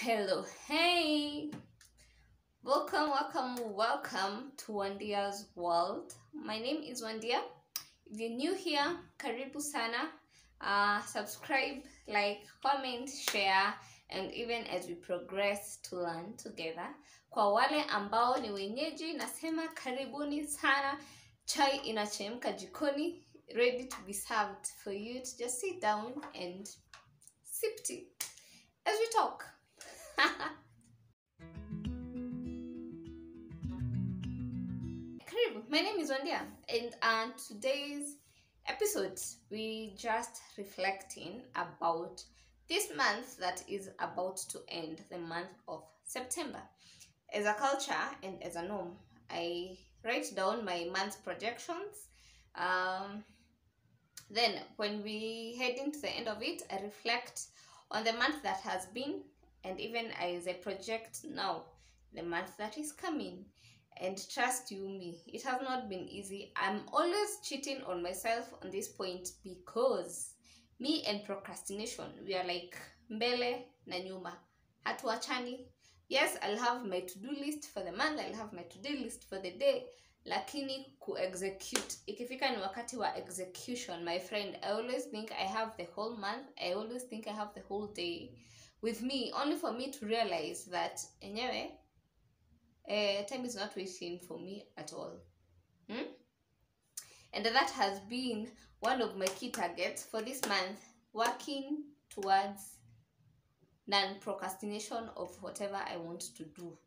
Hello, hey, welcome to Wandia's world. My name is Wandia. If you're new here, karibu sana. Subscribe, like, comment, share, and even as we progress to learn together. Kwa wale ambao ni wenyeji, nasema karibuni sana. Chai inachemka jikoni, ready to be served for you to just sit down and sip tea as we talk. Karibu, my name is Wandia, and on today's episode, we just reflecting about this month that is about to end, the month of September. As a culture and as a norm, I write down my month projections. Then, when we head into the end of it, I reflect on the month that has been, and even as I project now, the month that is coming. And trust you me, it has not been easy. I'm always cheating on myself on this point because me and procrastination, we are like mbele na nyuma, hatuachani. Yes, I'll have my to-do list for the month, I'll have my to-do list for the day, lakini ku-execute, ikifika ni wakati wa execution, my friend, I always think I have the whole month, I always think I have the whole day with me, only for me to realize that enyewe time is not waiting for me at all. And that has been one of my key targets for this month, working towards non-procrastination of whatever I want to do,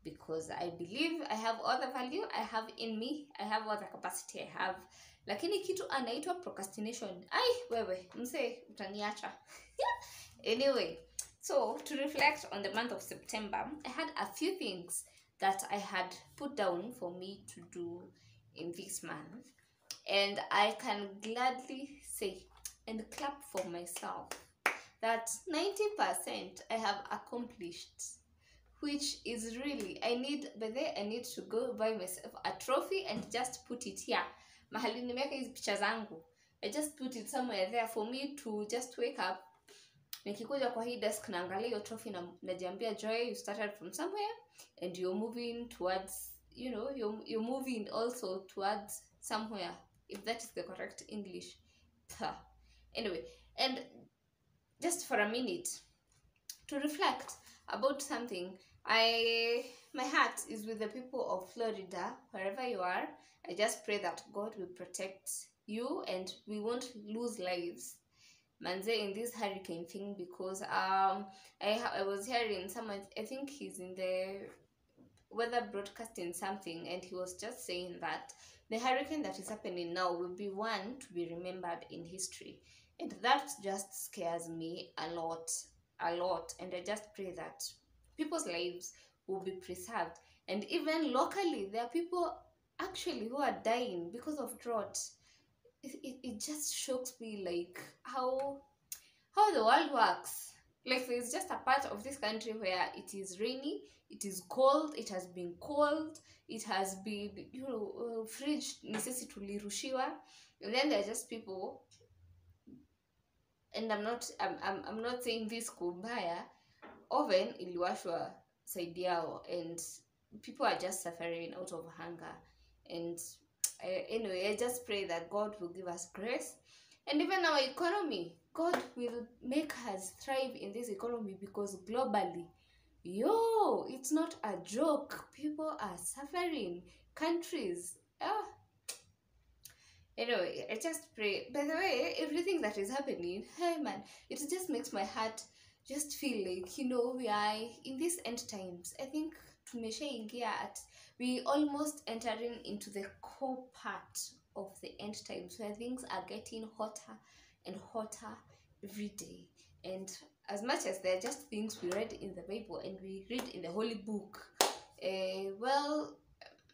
because I believe I have all the value I have in me, I have all the capacity I have, lakini kitu anaitwa procrastination, ai wewe mse utaniacha. Anyway, so to reflect on the month of September, I had a few things that I had put down for me to do in this month, and I can gladly say and clap for myself that 90% I have accomplished, which is really, I need to go buy myself a trophy and just put it here. Mahali nimeweka hizi picha zangu, I just put it somewhere there for me to just wake up, nikikuja kwa hii desk naangalia hiyo trophy na najiambia, Joy, you started from somewhere and you're moving towards, you're moving also towards somewhere, if that is the correct English. Anyway, and just for a minute to reflect about something, my heart is with the people of Florida, wherever you are. I just pray that God will protect you and we won't lose lives manze in this hurricane thing, because I was hearing someone, I think he's in the weather broadcasting something, and he was just saying that the hurricane that is happening now will be one to be remembered in history, and that just scares me a lot, and I just pray that people's lives will be preserved. And even locally, there are people actually who are dying because of drought. It just shocks me, like how the world works. Like, there's just a part of this country where it is rainy, it is cold, it has been cold, it has been, fridge necessity tulirushiwa, and then there are just people, and I'm not saying this kubaya, oven iliwashwa side yao, and people are just suffering out of hunger. And anyway, I just pray that God will give us grace, and even our economy, God will make us thrive in this economy, because globally, it's not a joke. People are suffering, countries. Anyway, I just pray. By the way, everything that is happening, hey man, it just makes my heart just feel like, we are in these end times. I think tumeshaingia at, we almost entering into the core part of the end times, where things are getting hotter and hotter every day. And as much as they're just things we read in the Bible and we read in the holy book, well,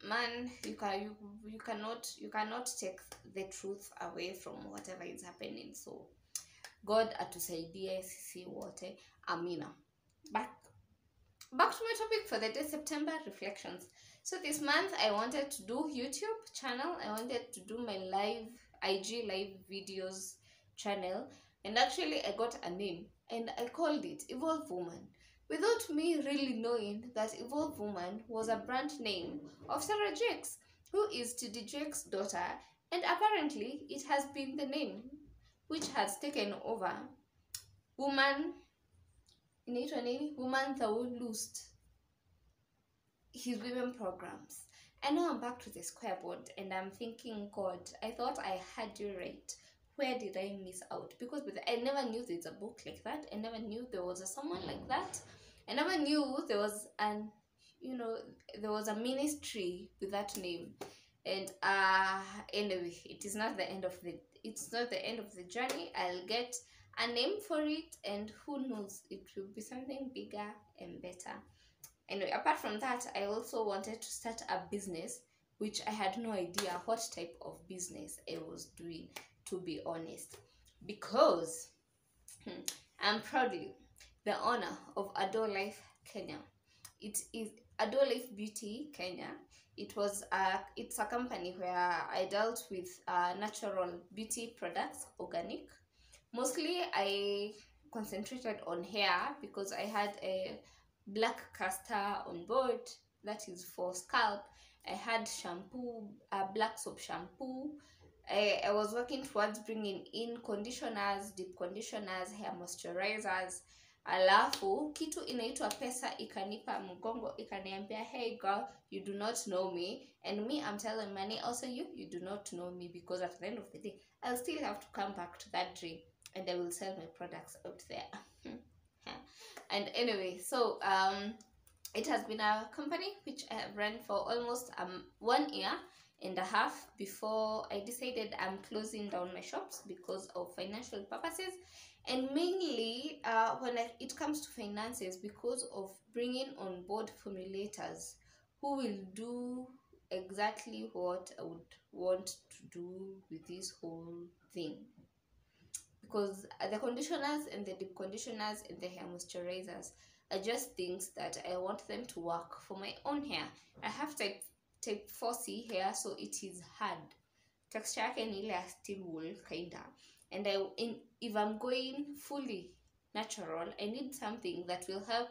man, you cannot take the truth away from whatever is happening. So God atusaidie sisi wote, amina. Back to my topic for the day, September reflections. So this month I wanted to do YouTube channel, I wanted to do my live IG live videos channel, and actually I got a name and I called it Evolve Woman, without me really knowing that Evolve Woman was a brand name of Sarah Jakes, who is TD Jakes' daughter, and apparently it has been the name which has taken over Woman, inaitwa nini? Woman Thou Loosed, his women programs. And now I'm back to the square board and I'm thinking, God, I thought I had you right. Where did I miss out? Because I never knew there's a book like that. I never knew there was someone like that. I never knew there was there was a ministry with that name. And anyway, it's not the end of the journey. I'll get a name for it, and who knows, it will be something bigger and better. Anyway, apart from that, I also wanted to start a business, which I had no idea what type of business I was doing, to be honest, because I'm proudly the owner of Adore Life Kenya. It is Adore Life Beauty Kenya. It's a company where I dealt with natural beauty products, organic. Mostly I concentrated on hair because I had a black castor on board, that is for scalp. I had shampoo, black soap shampoo. I was working towards bringing in conditioners, deep conditioners, hair moisturizers. Alafu kitu inaitwa pesa ikanipa mgongo, ikaniambia, hey girl, you do not know me, and me, I'm telling money also, you do not know me, because at the end of the day I'll still have to come back to that dream and I will sell my products out there. And anyway, so it has been a company which I have run for almost 1 year and a half before I decided I'm closing down my shops because of financial purposes, and mainly when it comes to finances, because of bringing on board formulators who will do exactly what I would want to do with this whole thing. Because the conditioners and the deep conditioners and the hair moisturizers are just things that I want them to work for my own hair. I have type 4C hair, so it is hard. Texture yake ni ile ya steel wool kinda. And if I'm going fully natural, I need something that will help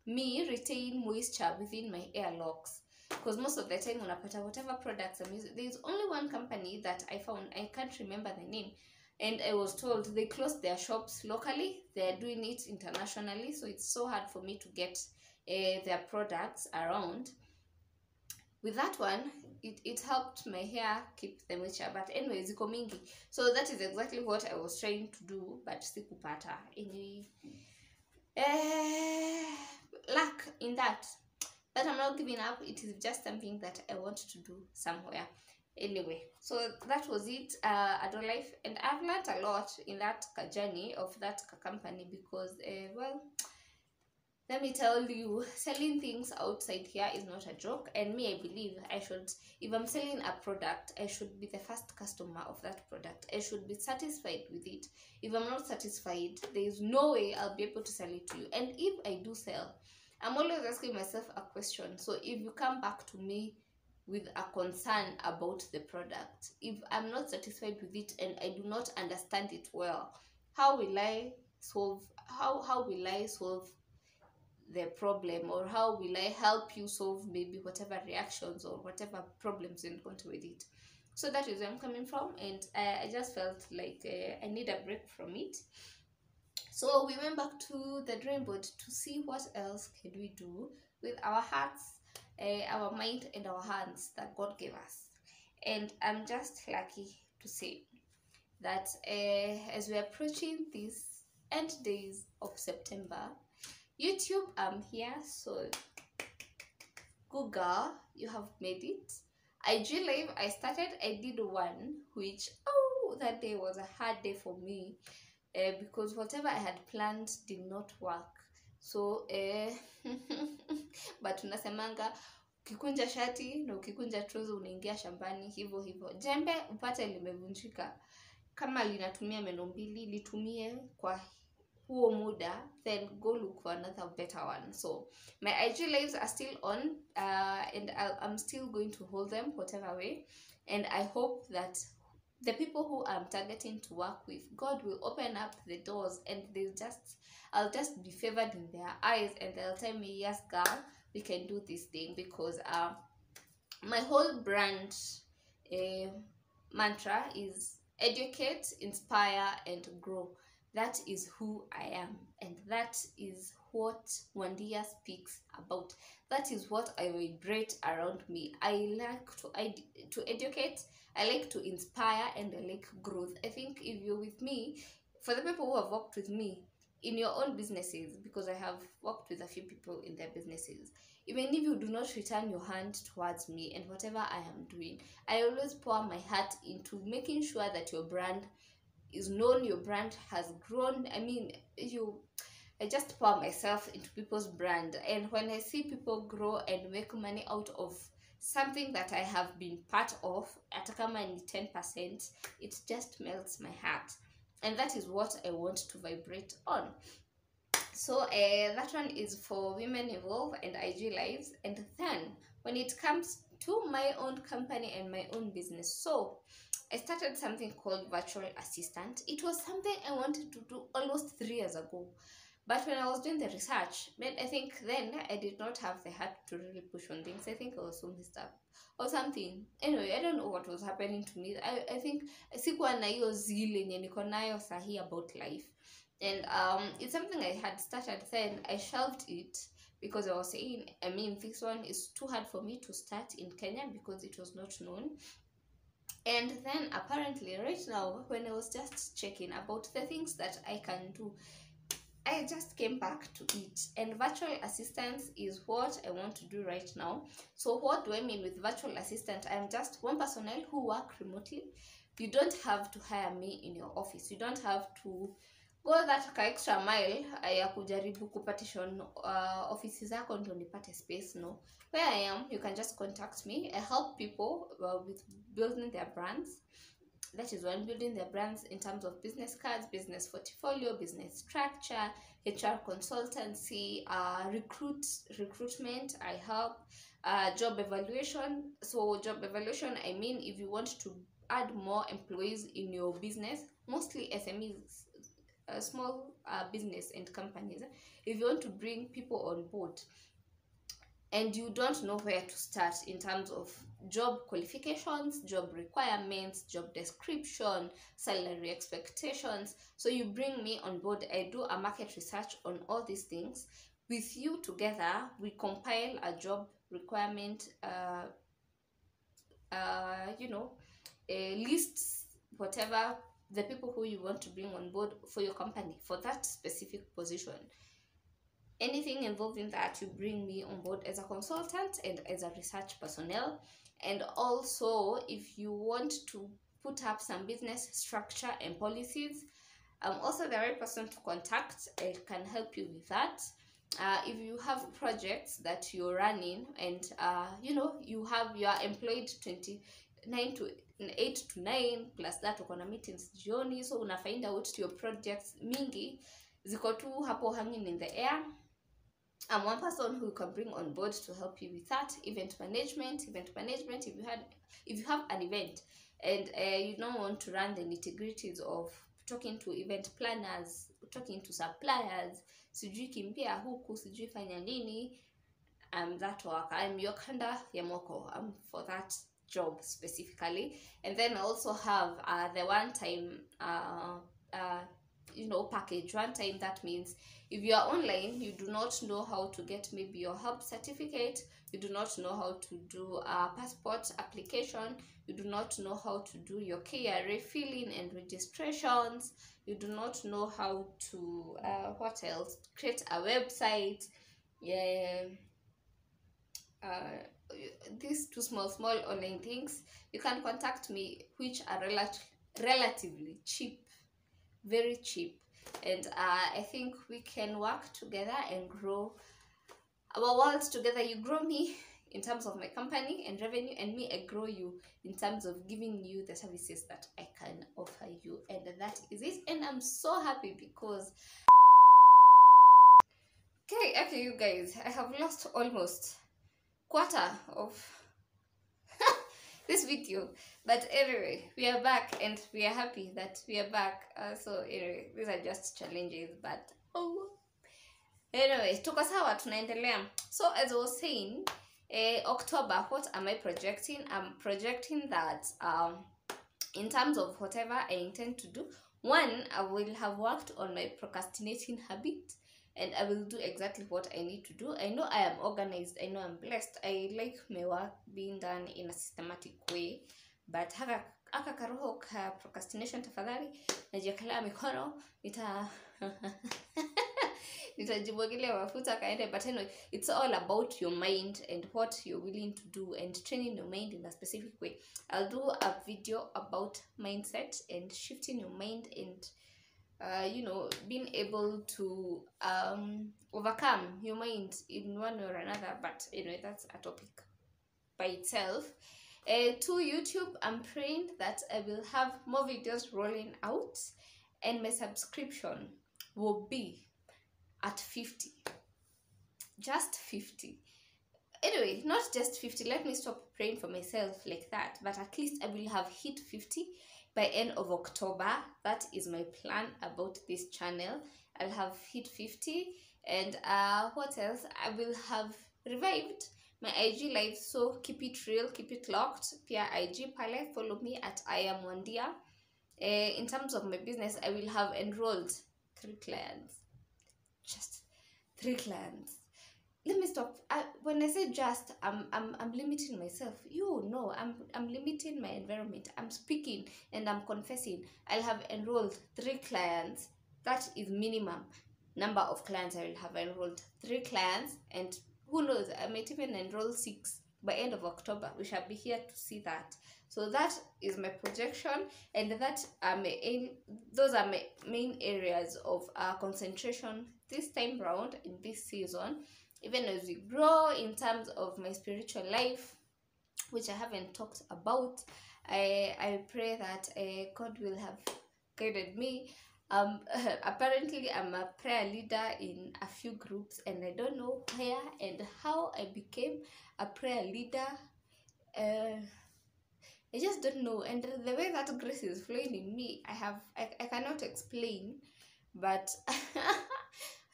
me retain moisture within my hair locks. Because most of the time unapata whatever products I'm using, there's only one company that I found, I can't remember the name, and I was told they closed their shops locally, they're doing it internationally, so it's so hard for me to get their products around. With that one, it helped my hair keep the moisture. But anyway, ziko mingi, so that is exactly what I was trying to do, but sikupata any luck in that. But I'm not giving up. It is just something that I want to do somewhere. Anyway, so that was it, Adore Life, and I've learned a lot in that journey of that company, because well, let me tell you, selling things outside here is not a joke. And me, I believe I should, if I'm selling a product, I should be the first customer of that product. I should be satisfied with it. If I'm not satisfied, there is no way I'll be able to sell it to you. And if I do sell, I'm always asking myself a question. So if you come back to me with a concern about the product, if I'm not satisfied with it and I do not understand it well, how will I solve the problem, or how will I help you solve maybe whatever reactions or whatever problems you encounter with it? So that is where I'm coming from, and I just felt like I need a break from it. So we went back to the drawing board to see what else can we do with our hearts, our mind, and our hands that God gave us. And I'm just lucky to say that as we're approaching these end days of September, YouTube, I'm here, so Google, you have made it. IG Live, I did one, which, that day was a hard day for me, because whatever I had planned did not work. So but unasemanga ukikunja shati na ukikunja trouser unaingia shambani, hivyo hivyo. Jembe upate limevunjika, kama linatumia meno mbili litumie kwa huo muda, then go look for another better one. So my IG lives are still on, and I'm still going to hold them whatever way, and I hope that the people who I'm targeting to work with, God will open up the doors, and I'll just be favored in their eyes, and they'll tell me, yes, girl, we can do this thing. Because my whole brand uh, mantra is educate, inspire, and grow. That is who I am, and that is what Wandia speaks about. That is what I vibrate around me. I like to educate, I like to inspire, and I like growth. I think if you're with me, for the people who have worked with me in your own businesses, because I have worked with a few people in their businesses, even if you do not return your hand towards me and whatever I am doing, I always pour my heart into making sure that your brand is known, your brand has grown. I mean, I just pour myself into people's brand, and when I see people grow and make money out of something that I have been part of, at kama ni 10%, it just melts my heart, and that is what I want to vibrate on. So that one is for women involved and IG lives. And then when it comes to my own company and my own business, so I started something called virtual assistant. It was something I wanted to do almost 3 years ago, but when I was doing the research, I think then I did not have the heart to really push on things. I think I was so messed up or something. Anyway, I don't know what was happening to me. I think sikuwa na hiyo zeal yenye niko nayo sahi about life. And it's something I had started, then I shelved it because I was saying, I mean, this one is too hard for me to start in Kenya because it was not known. And then apparently right now, when I was just checking about the things that I can do, I just came back to it, and virtual assistance is what I want to do right now. So what do I mean with virtual assistant? I'm just one personnel who work remotely. You don't have to hire me in your office. You don't have to go that extra mile ya kujaribu kupatition office zako ndo nipate space. No, where I am, you can just contact me. I help people with building their brands. That is one, building their brands in terms of business cards, business portfolio, business structure, HR consultancy, recruitment. I help job evaluation. So job evaluation, I mean, if you want to add more employees in your business, mostly SMEs, small business and companies, if you want to bring people on board and you don't know where to start in terms of job qualifications, job requirements, job description, salary expectations, so you bring me on board. I do a market research on all these things. With you together, we compile a job requirement, lists, whatever, the people who you want to bring on board for your company for that specific position. Anything involving that, you bring me on board as a consultant and as a research personnel. And also, if you want to put up some business structure and policies, I'm also the right person to contact. I can help you with that. If you have projects that you're running and you are employed 29 to 8 to 9 plus that uko na meetings jioni, so una find out your projects mingi ziko tu hapo hanging in the air, I'm one person who can bring on board to help you with that. Event management, if you have an event and you don't want to run the nitty-gritties of talking to event planners, talking to suppliers, sijui kimbia huku, sijui fanya nini, that work. I'm your kanda yamoko. I'm for that job specifically. And then I also have the one-time package. One time, that means if you are online, you do not know how to get maybe your help certificate, you do not know how to do a passport application, you do not know how to do your KRA filling and registrations, you do not know how to what else, create a website, these two small online things, you can contact me, which are relatively cheap, very cheap. And I think we can work together and grow our worlds together. You grow me in terms of my company and revenue, and me, I grow you in terms of giving you the services that I can offer you. And that is it. And I'm so happy because okay you guys, I have lost almost quarter of this video. But anyway, we are back and we are happy that we are back. So anyway, these are just challenges, but oh, anyway, tuko sawa, tunaendelea. So as I was saying, October, what am I projecting? I'm projecting that in terms of whatever I intend to do, one, I will have worked on my procrastinating habit, and I will do exactly what I need to do. I know I am organized, I know I'm blessed, I like my work being done in a systematic way, but aka karoho ka procrastination, tafadhali najiwekelea mikono, nitajimwagilia mafuta kaende. But anyway, it's all about your mind and what you're willing to do and training your mind in a specific way. I'll do a video about mindset and shifting your mind and you know, being able to overcome your mind in one or another. But anyway, that's a topic by itself. To YouTube, I'm praying that I will have more videos rolling out, and my subscription will be at 50. Just 50. Anyway, not just 50. Let me stop praying for myself like that, but at least I will have hit 50 by end of October. That is my plan about this channel. I'll have hit 50, and what else? I will have revived my IG live, so keep it real, keep it locked. Pia IG pale, follow me at I am Wandia. In terms of my business, I will have enrolled 3 clients. Just 3 clients. Let me stop. When I say just, I'm limiting myself. You know, I'm limiting my environment. I'm speaking and I'm confessing. I'll have enrolled 3 clients. That is minimum number of clients I will have enrolled. 3 clients, and who knows, I might even enroll 6 by end of October. We shall be here to see that. So that is my projection, and that those are my main areas of concentration this time round in this season. Even as we grow in terms of my spiritual life, which I haven't talked about, I pray that God will have guided me. Apparently I'm a prayer leader in a few groups, and I don't know where and how I became a prayer leader. I just don't know, and the way that grace is flowing in me, I cannot explain. But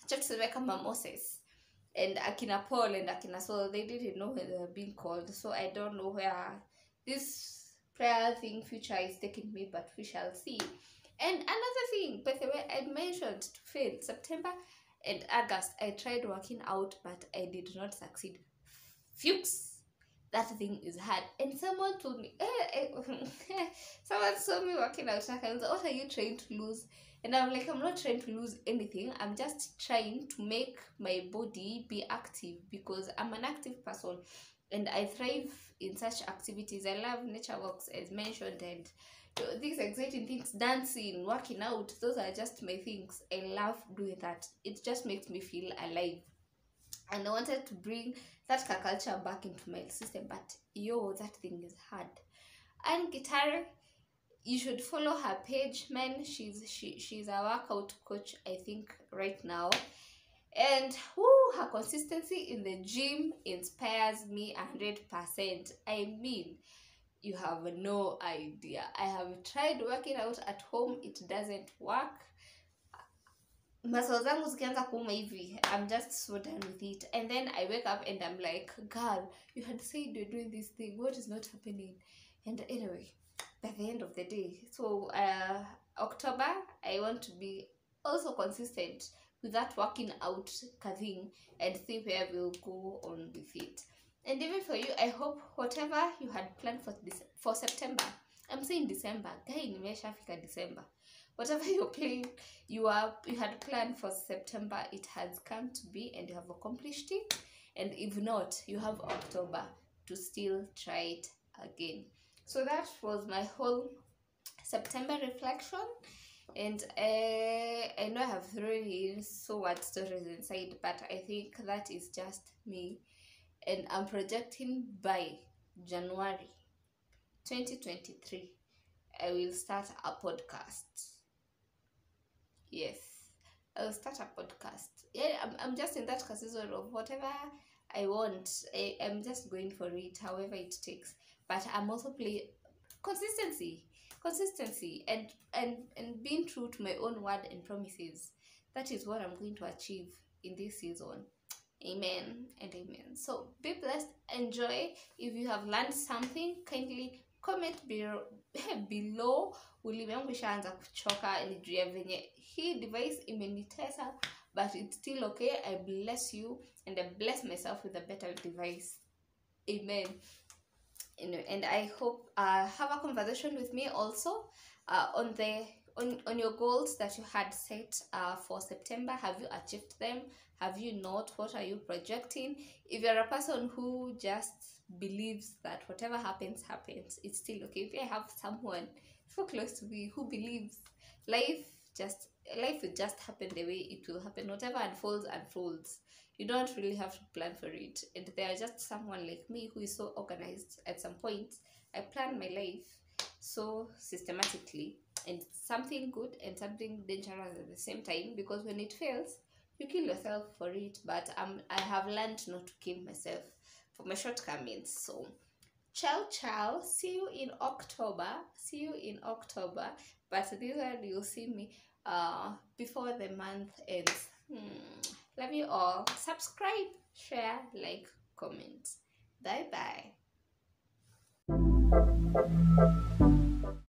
just to make Moses and Akina Paul and Akina Saul, they didn't know where they were being called. So I don't know where this prayer thing future is taking me, but we shall see. And another thing, by the way, I mentioned to fail September and August. I tried working out, but I did not succeed. Fuchs. That thing is hard. And someone told me, someone saw me working out, and said, what are you trying to lose? And I'm like, I'm not trying to lose anything. I'm just trying to make my body be active, because I'm an active person and I thrive in such activities. I love nature walks, as mentioned, and these exciting things, dancing, working out, those are just my things. I love doing that. It just makes me feel alive. And I wanted to bring that culture back into my system, but that thing is hard. And guitar, you should follow her page, man. She's a workout coach, I think, right now. And her consistency in the gym inspires me 100%. I mean, you have no idea. I have tried working out at home, it doesn't work. Muscles zangu zikianza kuuma hivi, I'm just so done with it. And then I wake up and I'm like, girl, you had said you're doing this thing, what is not happening? And anyway, by the end of the day, so October, I want to be also consistent with that working out thing and see where we'll go on with it. And even for you, I hope whatever you had planned for September, I'm saying December, guy, nimeshafika December. Whatever you had planned for September, it has come to be, and you have accomplished it. And if not, you have October to still try it again. So that was my whole September reflection. And I know I have thrown in so much stories inside, but I think that is just me. And I'm projecting by January 2023, I will start a podcast. Yes, I'll start a podcast. Yeah, I'm just in that season of whatever I want. I'm just going for it, however it takes. but I'm also play consistency and being true to my own word and promises. That is what I'm going to achieve in this season. Amen and amen. So be blessed, enjoy. If you have learned something, kindly comment below. Ulimwengu ishaanza kuchoka, nilijua venye hii device imenitesa, but it's still okay. I bless you and I bless myself with a better device. Amen. And I hope have a conversation with me also on the on your goals that you had set for September. Have you achieved them? Have you not? What are you projecting? If you're a person who just believes that whatever happens, it's still okay. If I have someone so close to me who believes life will just happen the way it will happen. Whatever unfolds. You don't really have to plan for it. And they are just someone like me who is so organized. At some point, I plan my life so systematically, and something good and something dangerous at the same time, because when it fails, you kill yourself for it. But I have learned not to kill myself for my shortcomings. So ciao, see you in October. But this one you'll see me before the month ends. Love you all. Subscribe, share, like, comment. Bye bye.